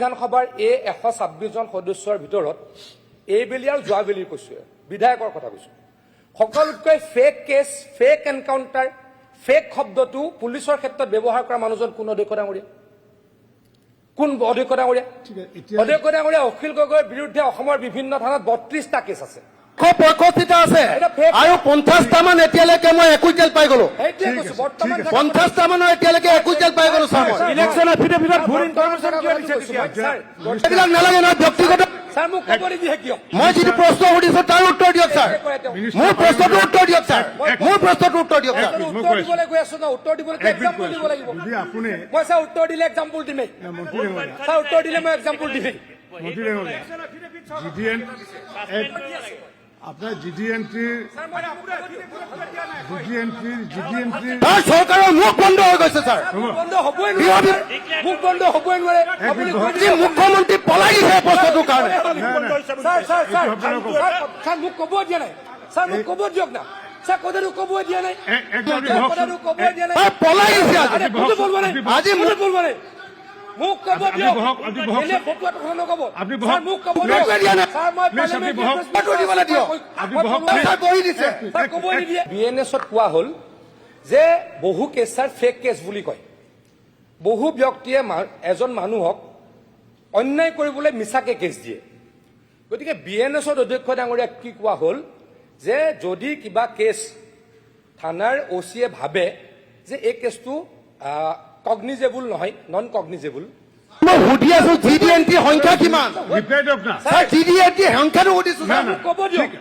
বিধানসভাৰ এই 126 জন সদস্যৰ ভিতৰত এইবেলি আৰু যোৱাবেলিৰ কৈছো বিধায়কৰ কথা কৈছো সকলোতকৈ fake case fake encounter fake শব্দটো পুলিচৰ ক্ষেত্ৰত ব্যৱহাৰ কৰা মানুহজন কোন অধ্যক্ষ ডাঙৰীয়া অখিল গগৈৰ বিৰুদ্ধে অসমৰ বিভিন্ন থানাত 32টা কেছ আছে আছে আৰু 50টা মান এতিয়ালৈকে মই একুইটেল পাই গলো 50টা মানৰ এতিয়ালৈকে একুইটেল পাই গলো স্যাৰ ইলেকশন এফিডেভিটত ভুল ইনফৰমেশন কিয় দিছে এইবিলাক নালাগে নহয় ব্যক্তিগত স্যাৰ মোক ক'ব নিদিয়ে কিয় মই যিটো প্ৰশ্ন সুধিছো তাৰ উত্তৰ দিয়ক স্যাৰ মোৰ প্ৰশ্নটোৰ উত্তৰ দিয়ক স্যাৰ মোৰ প্ৰশ্নটোৰ উত্তৰ দিয়ক স্যাৰ উত্তৰ দিবলৈ গৈ আছো না উত্তৰ দিবলৈ এক্সাম্পল দিব লাগিব যদি আপুনি মই স্যাৰ উত্তৰ দিলে এক্সাম্পল দিমেই মন্ত্ৰী স্যাৰ উত্তৰ দিলে মই এক্সাম্পল দিমেই জিডিএন আপনাৰ জিডিএনটিৰ চৰকাৰৰ মুখ বন্ধ হৈ গৈছে স্যাৰ বন্ধ হ'বই নোৱাৰে মুখ বন্ধ হ'বই নোৱাৰে আপুনি মুখ্যমন্ত্ৰী পলাই দিছে প্ৰশ্নটোৰ কাৰণে স্যাৰ মোক ক'ব দিয়া নাই স্যাৰ মোক ক'ব দিয়ক না স্যাৰ কথাটো ক'ব দিয়া নাই কথাটো ক'ব দিয়া নাই পলাই দিছে আজি মোক বলব নাই মোক ক'ব দিয়ক এনে ফটোটো শুনো ক'ব স্যাৰ মোক ক'ব দিয়ক স্যাৰ মই ফটো দিবলৈ দিয়ক বহি দিছে স্যাৰ ক'ব নিদিয়ে বিএনএছত কোৱা হ'ল যে বহু কেছ স্যাৰ ফেক কেছ বুলি কয় বহু ব্যক্তিয়ে এজন মানুহক অন্যায় কৰিবলৈ মিছাকে কেছ দিয়ে গতিকে বিএনএছৰ অধ্যক্ষ ডাঙৰীয়া কি কোৱা হ'ল যে যদি কিবা কেছ থানাৰ ওচিয়ে ভাবে যে এই কেছটো কগনিজেবল নহয় নন কগনিজেবল মই সুধি আছো জিডিএনটি সংখ্যা কিমান স্যাৰ জিডিএনটি সংখ্যাটো সুধিছো ক'ব দিয়ক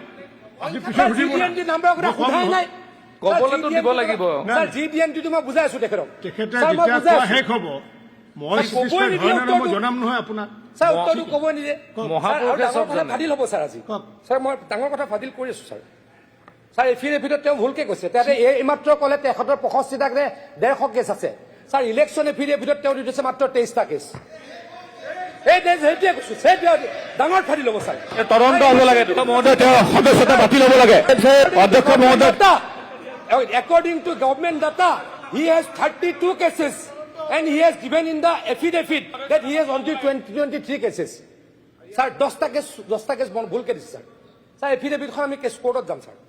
জিডিএনটি নাম্বাৰৰ কথা সোধাই নাই কবলেতো দিব লাগিব স্যাৰ জিডিএনটিটো মই বুজাই আছো তেখেতক শেষ হ'ব মই জনাম নহয় আপোনাক স্যাৰ উত্তৰটো ক'ব নিদিয়ে ফাদিল হ'ব স্যাৰ আজি স্যাৰ মই ডাঙৰ কথা ফাদিল কৰি আছো স্যাৰ স্যাৰ এফিডেভিটত তেওঁ ভুলকে কৈছে তাতে এইমাত্ৰ ক'লে 6365টা 150 কেছ আছে স্যাৰ ইলেকশ্যন এফিডেভিটত তেওঁ দি দিছে মাত্ৰ 23টা কেছ সেইটোৱে কৈছো ডাঙৰ ফাদিল হ'ব স্যাৰ তদন্ত হ'ব লাগে মহোদয় তেওঁ সদস্যতা বাতিল হ'ব লাগে অধ্যক্ষ মহোদয় according to government data he has 32 cases and he has given in the affidavit that he has only 23 cases sir 10টা কেস ভুলকে দিছে স্যার এফিডেভিটখন আমি কেস কোর্টত যাম স্যার